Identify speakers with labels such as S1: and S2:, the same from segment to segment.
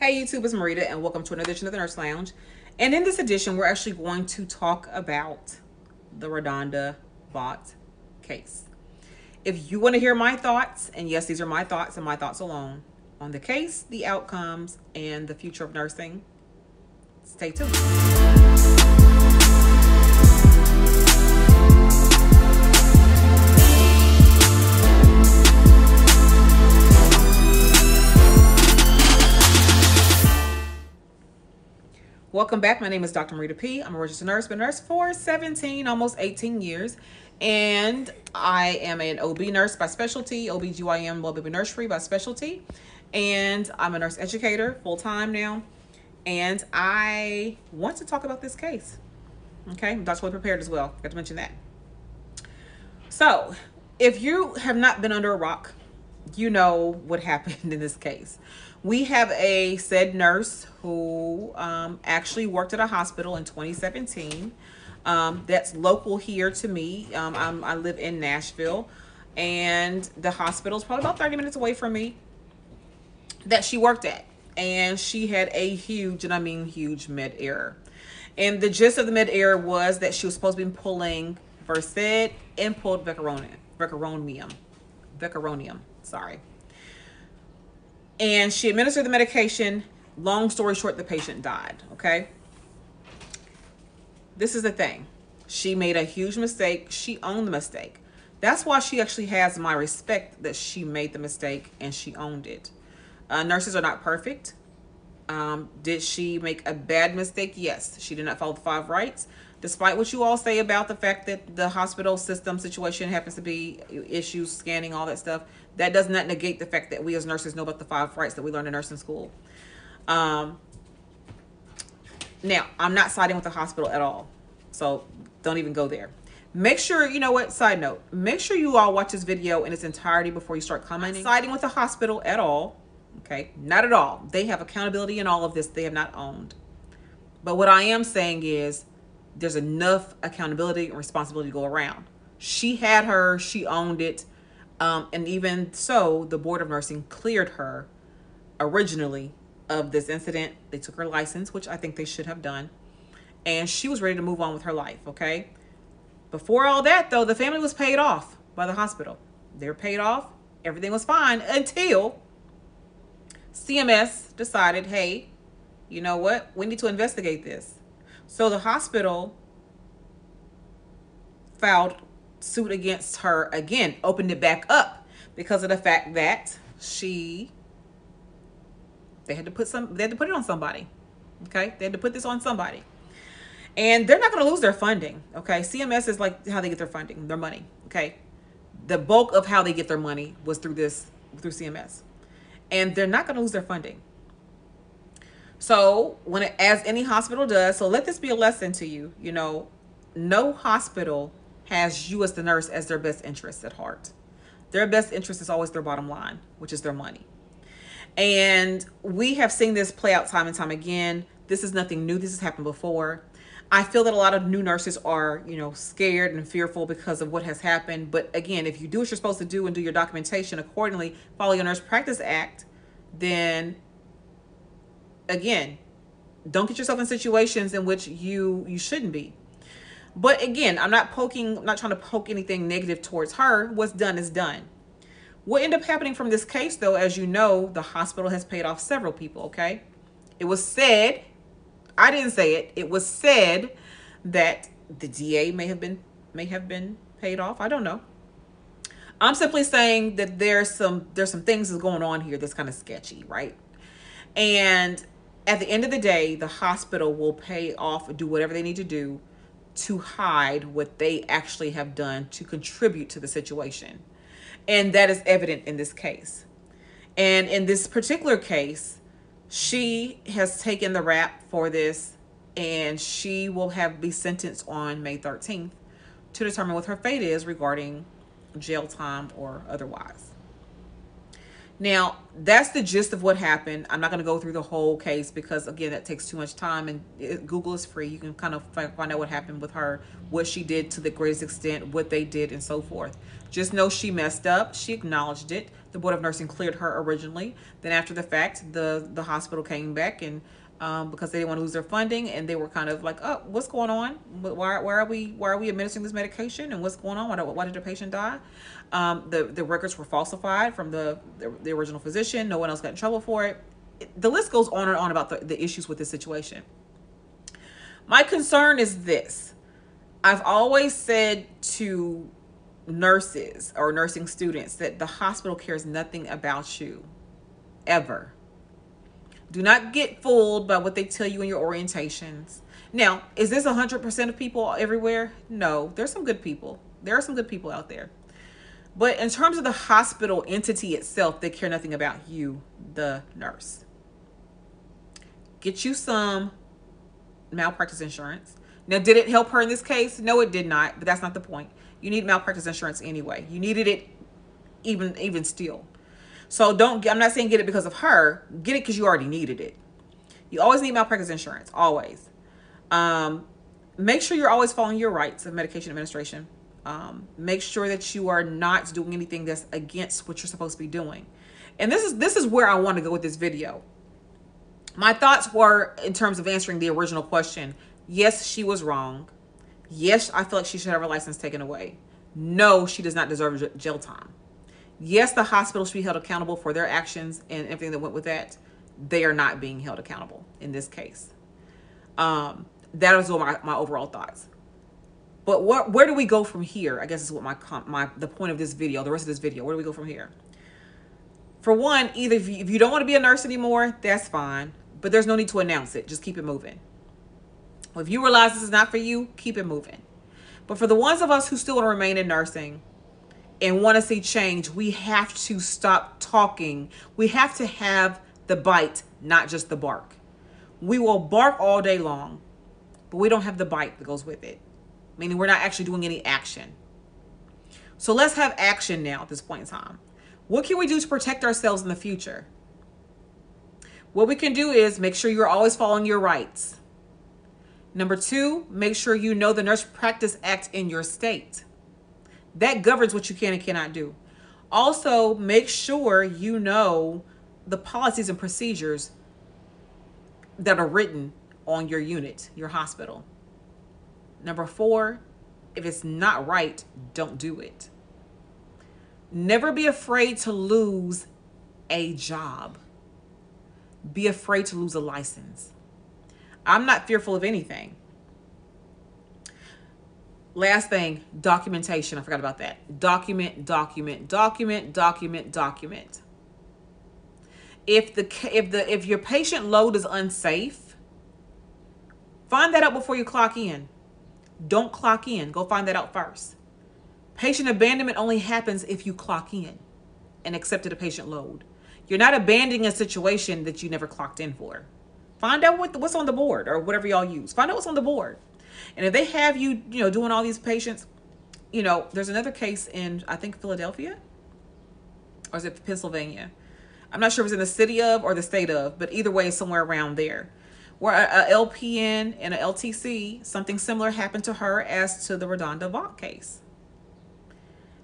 S1: Hey YouTube, it's Marita and welcome to another edition of the Nurse Lounge. And in this edition, we're actually going to talk about the Redonda Vaught case. If you want to hear my thoughts, and yes, these are my thoughts and my thoughts alone, on the case, the outcomes, and the future of nursing, stay tuned. Welcome back. My name is Dr. Marita P. I'm a registered nurse, been a nurse for 17, almost 18 years. And I am an OB nurse by specialty, OBGYN, well, baby nursery by specialty. And I'm a nurse educator full-time now. And I want to talk about this case. Okay, I'm doctorally prepared as well. Got to mention that. So, if you have not been under a rock, you know what happened in this case. We have a said nurse who actually worked at a hospital in 2017. That's local here to me. I live in Nashville, and the hospital is probably about 30 minutes away from me that she worked at. And she had a huge, and I mean huge, med error. And the gist of the med error was that she was supposed to be pulling Versed and pulled vecuronium, sorry. And she administered the medication. Long story short, the patient died, okay? This is the thing. She made a huge mistake. She owned the mistake. That's why she actually has my respect, that she made the mistake and she owned it. Nurses are not perfect. Did she make a bad mistake? Yes. She did not follow the 5 rights. Despite what you all say about the fact that the hospital system situation happens to be issues, scanning, all that stuff, that does not negate the fact that we as nurses know about the 5 rights that we learned in nursing school. Now, I'm not siding with the hospital at all, so don't even go there. Make sure, you know what, side note, make sure you all watch this video in its entirety before you start commenting. Not siding with the hospital at all, okay? Not at all. They have accountability in all of this. They have not owned. But what I am saying is, there's enough accountability and responsibility to go around. She had her, she owned it. And even so, the Board of Nursing cleared her originally of this incident. They took her license, which I think they should have done. And she was ready to move on with her life, okay? Before all that, though, the family was paid off by the hospital. They were paid off. Everything was fine until CMS decided, hey, you know what? We need to investigate this. So the hospital filed suit against her again, opened it back up because of the fact that they had to put it on somebody. Okay? They had to put this on somebody. And they're not going to lose their funding. Okay? CMS is like how they get their funding, their money. Okay? The bulk of how they get their money was through CMS. And they're not going to lose their funding. So as any hospital does, so let this be a lesson to you, you know, no hospital has you as the nurse as their best interest at heart. Their best interest is always their bottom line, which is their money. And we have seen this play out time and time again. This is nothing new. This has happened before. I feel that a lot of new nurses are, you know, scared and fearful because of what has happened. But again, if you do what you're supposed to do and do your documentation accordingly, follow your Nurse Practice Act, then again, don't get yourself in situations in which you shouldn't be. But again, I'm not trying to poke anything negative towards her. What's done is done. What ended up happening from this case, though, as you know, the hospital has paid off several people, okay? It was said, I didn't say it, it was said that the DA may have been paid off. I don't know. I'm simply saying that there's some things that's going on here that's kind of sketchy, right? And at the end of the day, the hospital will pay off, do whatever they need to do to hide what they actually have done to contribute to the situation. And that is evident in this case. And in this particular case, she has taken the rap for this, and she will be sentenced on May 13th to determine what her fate is regarding jail time or otherwise. Now, that's the gist of what happened. I'm not going to go through the whole case because, again, that takes too much time. And Google is free. You can kind of find out what happened with her, what she did to the greatest extent, what they did, and so forth. Just know she messed up. She acknowledged it. The Board of Nursing cleared her originally. Then, after the fact, the hospital came back and because they didn't want to lose their funding, and they were kind of like, "Oh, what's going on? Why are we administering this medication? And what's going on? Why did the patient die?" The records were falsified from the original physician. No one else got in trouble for it. The list goes on and on about the issues with this situation. My concern is this: I've always said to nurses or nursing students that the hospital cares nothing about you, ever. Do not get fooled by what they tell you in your orientations. Now, is this 100% of people everywhere? No, there's some good people. There are some good people out there. But in terms of the hospital entity itself, they care nothing about you, the nurse. Get you some malpractice insurance. Now, did it help her in this case? No, it did not, but that's not the point. You need malpractice insurance anyway. You needed it even still. So I'm not saying get it because of her. Get it because you already needed it. You always need malpractice insurance, always. Make sure you're always following your rights of medication administration. Make sure that you are not doing anything that's against what you're supposed to be doing. And this is where I want to go with this video. My thoughts were in terms of answering the original question. Yes, she was wrong. Yes, I feel like she should have her license taken away. No, she does not deserve jail time. Yes, the hospital should be held accountable for their actions and everything that went with that. They are not being held accountable in this case. That is what my overall thoughts. But where do we go from here? I guess is what the point of this video, the rest of this video. Where do we go from here? For one, either if you don't want to be a nurse anymore, that's fine. But there's no need to announce it. Just keep it moving. If you realize this is not for you, keep it moving. But for the ones of us who still want to remain in nursing and want to see change, we have to stop talking. We have to have the bite, not just the bark. We will bark all day long, but we don't have the bite that goes with it. Meaning we're not actually doing any action. So let's have action now at this point in time. What can we do to protect ourselves in the future? What we can do is make sure you're always following your rights. Number 2, make sure you know the Nurse Practice Act in your state. That governs what you can and cannot do. Also, make sure you know the policies and procedures that are written on your unit, your hospital. Number 4, if it's not right, don't do it. Never be afraid to lose a job. Be afraid to lose a license. I'm not fearful of anything. Last thing, documentation. I forgot about that. Document. If your patient load is unsafe, find that out before you clock in. Don't clock in. Go find that out first. Patient abandonment only happens if you clock in and accepted a patient load. You're not abandoning a situation that you never clocked in for. Find out what's on the board or whatever y'all use. Find out what's on the board. And if they have you, doing all these patients, there's another case in, I think, Philadelphia, or is it Pennsylvania? I'm not sure if it's in the city of or the state of, but either way, it's somewhere around there, where a LPN and a LTC, something similar happened to her as to the Redonda Vaught case.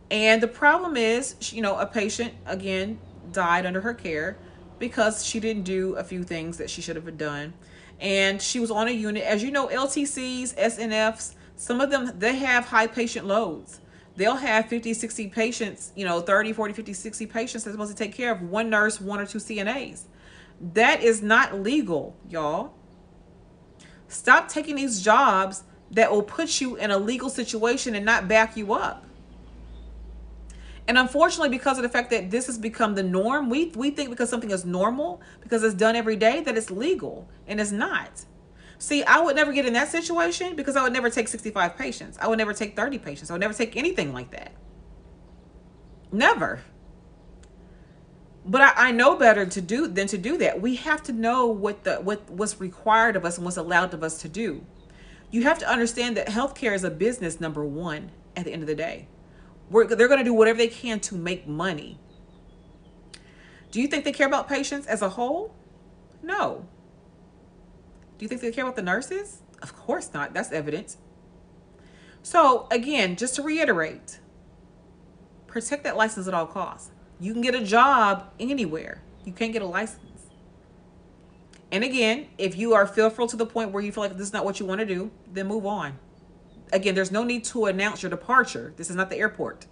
S1: And the problem is, a patient, again, died under her care because she didn't do a few things that she should have done. And she was on a unit. As you know, LTCs, SNFs, some of them, they have high patient loads. They'll have 50, 60 patients, 30, 40, 50, 60 patients they're supposed to take care of, one nurse, 1 or 2 CNAs. That is not legal, y'all. Stop taking these jobs that will put you in a legal situation and not back you up. And unfortunately, because of the fact that this has become the norm, we think because something is normal, because it's done every day, that it's legal, and it's not. See, I would never get in that situation because I would never take 65 patients. I would never take 30 patients. I would never take anything like that. Never. But I know better than to do that. We have to know what's required of us and what's allowed of us to do. You have to understand that healthcare is a business, number 1, at the end of the day. They're going to do whatever they can to make money. Do you think they care about patients as a whole? No. Do you think they care about the nurses? Of course not. That's evident. So again, just to reiterate, protect that license at all costs. You can get a job anywhere. You can't get a license. And again, if you are fearful to the point where you feel like this is not what you want to do, then move on. Again, there's no need to announce your departure. This is not the airport.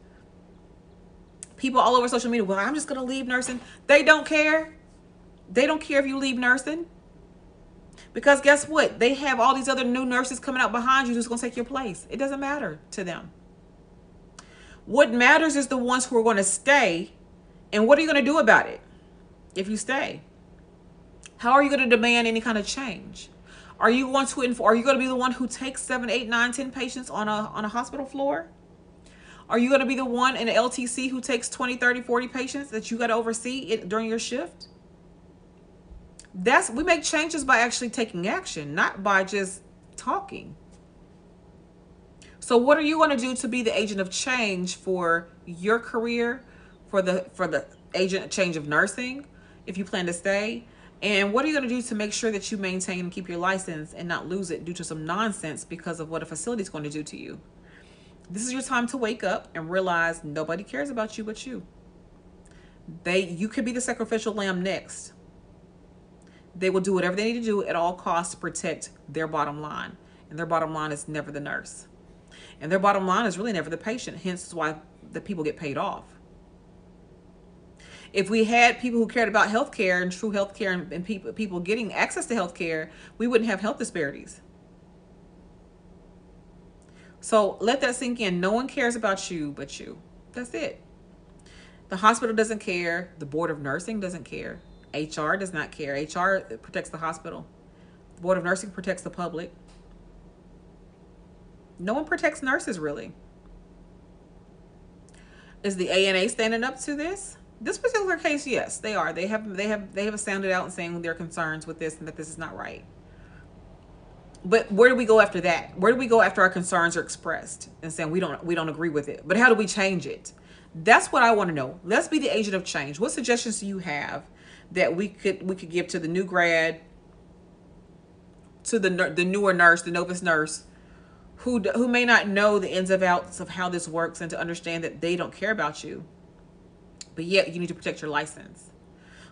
S1: People all over social media, well, I'm just going to leave nursing. They don't care. They don't care if you leave nursing. Because guess what? They have all these other new nurses coming out behind you who's going to take your place. It doesn't matter to them. What matters is the ones who are going to stay. And what are you going to do about it if you stay? How are you going to demand any kind of change? Are you going to be the one who takes 7, 8, 9, 10 patients on a hospital floor? Are you going to be the one in an LTC who takes 20, 30, 40 patients that you got to oversee during your shift? We make changes by actually taking action, not by just talking. So what are you going to do to be the agent of change for your career, for the agent change of nursing, if you plan to stay? And what are you going to do to make sure that you maintain and keep your license and not lose it due to some nonsense because of what a facility is going to do to you? This is your time to wake up and realize nobody cares about you but you. You could be the sacrificial lamb next. They will do whatever they need to do at all costs to protect their bottom line. And their bottom line is never the nurse. And their bottom line is really never the patient. Hence why the people get paid off. If we had people who cared about healthcare and true healthcare and people getting access to healthcare, we wouldn't have health disparities. So let that sink in. No one cares about you but you. That's it. The hospital doesn't care. The board of nursing doesn't care. HR does not care. HR protects the hospital. The board of nursing protects the public. No one protects nurses, really. Is the ANA standing up to this? This particular case, yes, they are. They have sounded out and saying their concerns with this and that this is not right. But where do we go after that? Where do we go after our concerns are expressed and saying we don't agree with it? But how do we change it? That's what I want to know. Let's be the agent of change. What suggestions do you have that we could give to the new grad, to the newer nurse, the novice nurse, who may not know the ins and outs of how this works and to understand that they don't care about you, but yet you need to protect your license.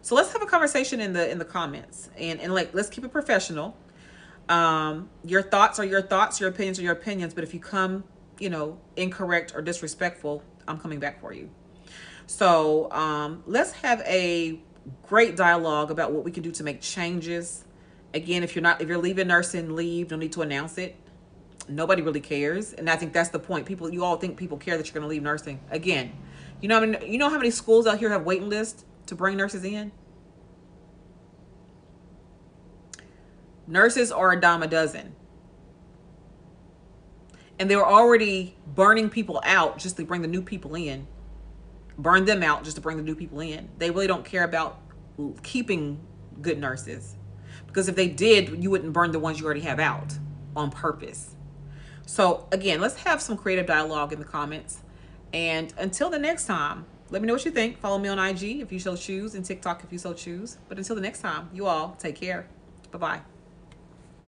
S1: So let's have a conversation in the comments and like, let's keep it professional. Your thoughts are your thoughts, your opinions are your opinions. But if you come, incorrect or disrespectful, I'm coming back for you. So let's have a great dialogue about what we can do to make changes. Again, if you're leaving nursing, leave. No need to announce it. Nobody really cares. And I think that's the point. You all think people care that you're going to leave nursing. Again, you know how many schools out here have waiting lists to bring nurses in? Nurses are a dime a dozen. And they were already burning people out just to bring the new people in. Burn them out just to bring the new people in. They really don't care about keeping good nurses. Because if they did, you wouldn't burn the ones you already have out on purpose. So again, let's have some creative dialogue in the comments. And until the next time, let me know what you think. Follow me on IG if you so choose, and TikTok if you so choose. But until the next time, you all take care. Bye-bye.